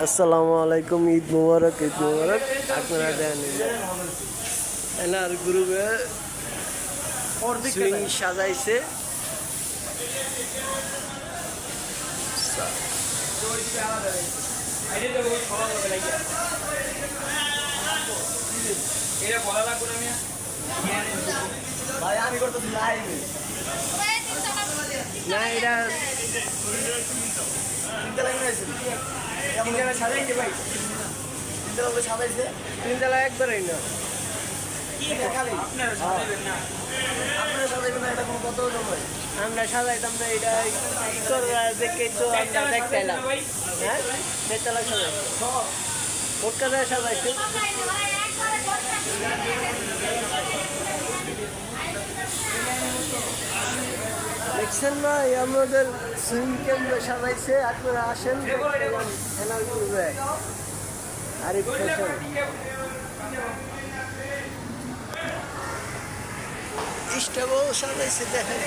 আসসালামু আলাইকুম, ঈদ মুবারক। ঈদ মুবারক। আপনারা দেন এনার গ্রুপে সুইং সাজাইছে। না এটা তিনতলা একবারই না। আমরা সাজাইতাম না, এটা দেখেই তো আমরা দেখতে এলাম। হ্যাঁ, দেড়তলা সাজাই মোট কাজে সাজাইছে। দেখছেন না, আমাদের সুইং কেন্দ্র সাজাইছে। আপনারা আসেন, খেলার করবে আরিফ ফ্যাশন। স্টেবল সাজাইছে, দেখেন।